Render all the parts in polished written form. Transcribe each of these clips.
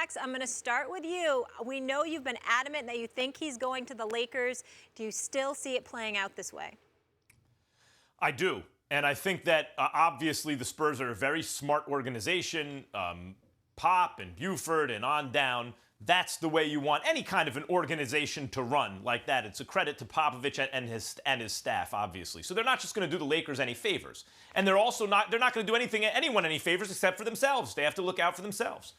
Jax, I'm going to start with you. We know you've been adamant that you think he's going to the Lakers. Do you still see it playing out this way? I do. And I think that obviously the Spurs are a very smart organization. Pop and Buford and on down. That's the way you want any kind of an organization to run like that. It's a credit to Popovich and his staff, obviously. So they're not just going to do the Lakers any favors. And they're not going to do anyone any favors except for themselves. They have to look out for themselves.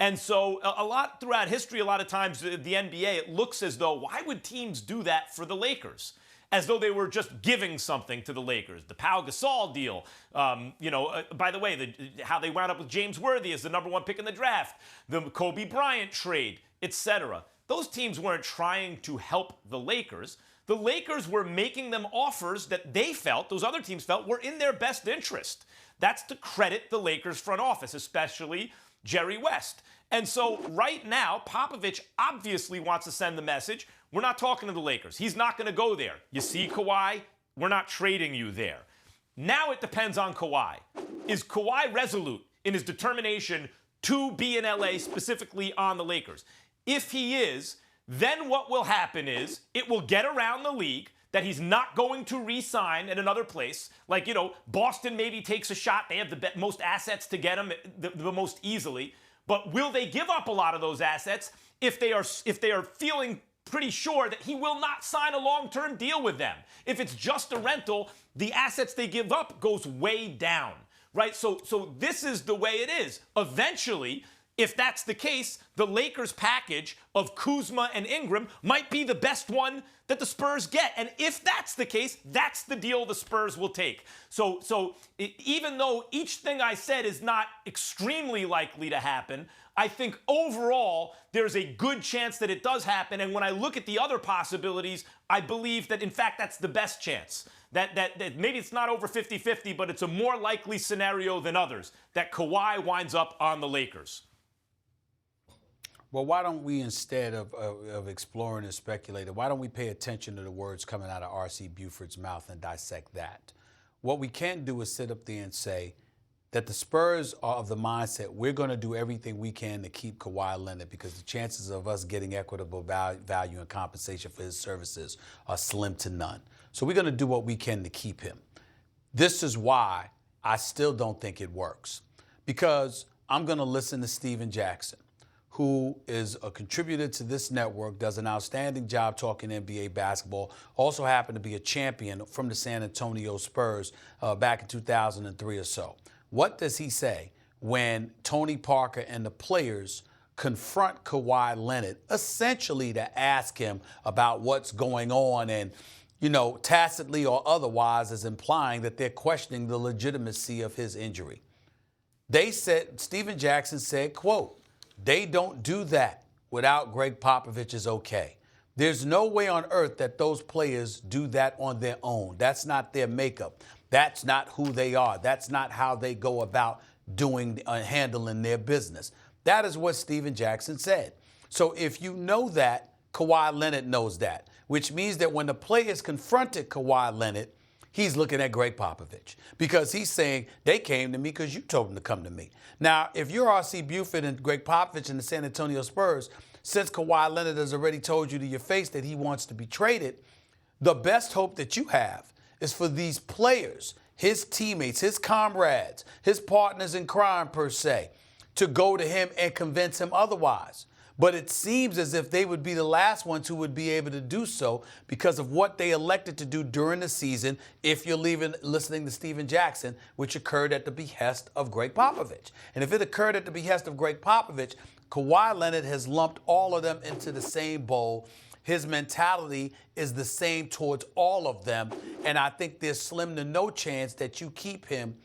And so a lot throughout history, a lot of times the NBA, it looks as though, why would teams do that for the Lakers? As though they were just giving something to the Lakers. The Pau Gasol deal, by the way, how they wound up with James Worthy as the #1 pick in the draft, the Kobe Bryant trade, etc. Those teams weren't trying to help the Lakers. The Lakers were making them offers that they felt, those other teams felt, were in their best interest. That's to credit the Lakers front office, especially Jerry West. And so right now, Popovich obviously wants to send the message, we're not talking to the Lakers. He's not going to go there. You see, Kawhi, we're not trading you there. Now it depends on Kawhi. Is Kawhi resolute in his determination to be in LA, specifically on the Lakers? If he is, then what will happen is it will get around the league that he's not going to re-sign at another place. Like, Boston maybe takes a shot. They have the most assets to get him the most easily. But will they give up a lot of those assets if they are feeling pretty sure that he will not sign a long-term deal with them? If it's just a rental, the assets they give up goes way down, right? So this is the way it is. Eventually, if that's the case, the Lakers package of Kuzma and Ingram might be the best one that the Spurs get. And if that's the case, that's the deal the Spurs will take. So even though each thing I said is not extremely likely to happen, I think overall there's a good chance that it does happen. And when I look at the other possibilities, I believe that, in fact, that's the best chance. That maybe it's not over 50-50, but it's a more likely scenario than others that Kawhi winds up on the Lakers. Well, why don't we, instead of exploring and speculating, why don't we pay attention to the words coming out of R.C. Buford's mouth and dissect that? What we can't do is sit up there and say that the Spurs are of the mindset, we're going to do everything we can to keep Kawhi Leonard because the chances of us getting equitable value and compensation for his services are slim to none. So we're going to do what we can to keep him. This is why I still don't think it works, because I'm going to listen to Steven Jackson, who is a contributor to this network, does an outstanding job talking NBA basketball, also happened to be a champion from the San Antonio Spurs back in 2003 or so. What does he say when Tony Parker and the players confront Kawhi Leonard, essentially to ask him about what's going on and, tacitly or otherwise is implying that they're questioning the legitimacy of his injury? They said, Steven Jackson said, quote, "They don't do that without Greg Popovich's okay. There's no way on earth that those players do that on their own. That's not their makeup. That's not who they are. That's not how they go about handling their business." That is what Steven Jackson said. So if you know that, Kawhi Leonard knows that, which means that when the players confronted Kawhi Leonard, he's looking at Greg Popovich because he's saying, they came to me because you told them to come to me. Now, if you're R.C. Buford and Greg Popovich and the San Antonio Spurs, since Kawhi Leonard has already told you to your face that he wants to be traded, the best hope that you have is for these players, his teammates, his comrades, his partners in crime per se, to go to him and convince him otherwise. But it seems as if they would be the last ones who would be able to do so because of what they elected to do during the season, if you're listening to Steven Jackson, which occurred at the behest of Greg Popovich. And if it occurred at the behest of Greg Popovich, Kawhi Leonard has lumped all of them into the same bowl. His mentality is the same towards all of them. And I think there's slim to no chance that you keep him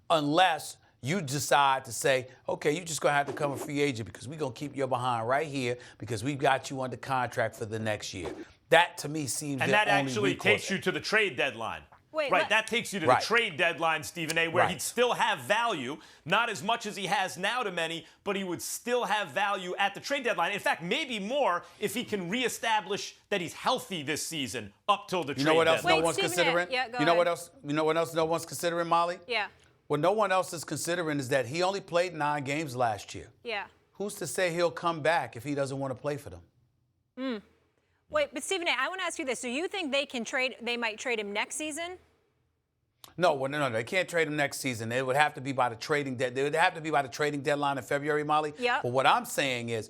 unless you decide to say, okay, you're just going to have to become a free agent because we're going to keep you behind right here because we've got you under contract for the next year. That, to me, seems and that actually takes you to the trade deadline. Wait, right, that takes you to the trade deadline, Stephen A., where he'd still have value, not as much as he has now to many, but he would still have value at the trade deadline. In fact, maybe more if he can reestablish that he's healthy this season up till the trade deadline. You know what else no one's considering? Yeah, you know what else? You know what else no one's considering, Molly? Yeah. What no one else is considering is that he only played 9 games last year. Yeah. who's to say he'll come back if he doesn't want to play for them? Wait, but Stephen A., I want to ask you this. Do you think they might trade him next season? No, no, they can't trade him next season. It would have to be by the trading deadline in February, Molly. Yeah. But what I'm saying is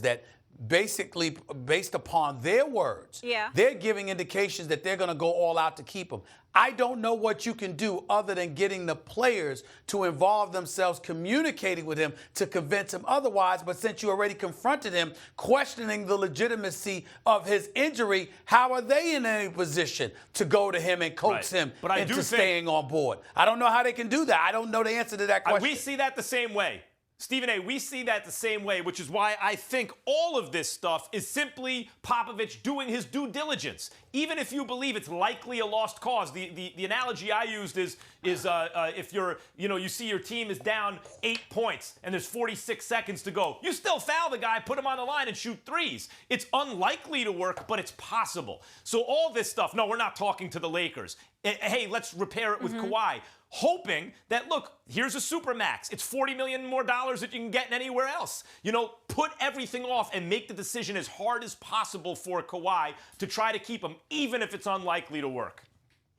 that basically, based upon their words, they're giving indications that they're going to go all out to keep him. I don't know what you can do other than getting the players to involve themselves, communicating with him to convince him otherwise. But since you already confronted him, questioning the legitimacy of his injury, how are they in any position to go to him and coax him into staying on board? I don't know how they can do that. I don't know the answer to that question. We see that the same way. Stephen A., we see that the same way, which is why I think all of this stuff is simply Popovich doing his due diligence. Even if you believe it's likely a lost cause, the analogy I used is if you see your team is down 8 points and there's 46 seconds to go, you still foul the guy, put him on the line and shoot threes. It's unlikely to work, but it's possible. So all this stuff, no, we're not talking to the Lakers. Hey, let's repair it with Kawhi. Hoping that, look, here's a supermax. It's $40 million more that you can get anywhere else. Put everything off and make the decision as hard as possible for Kawhi to try to keep him, even if it's unlikely to work.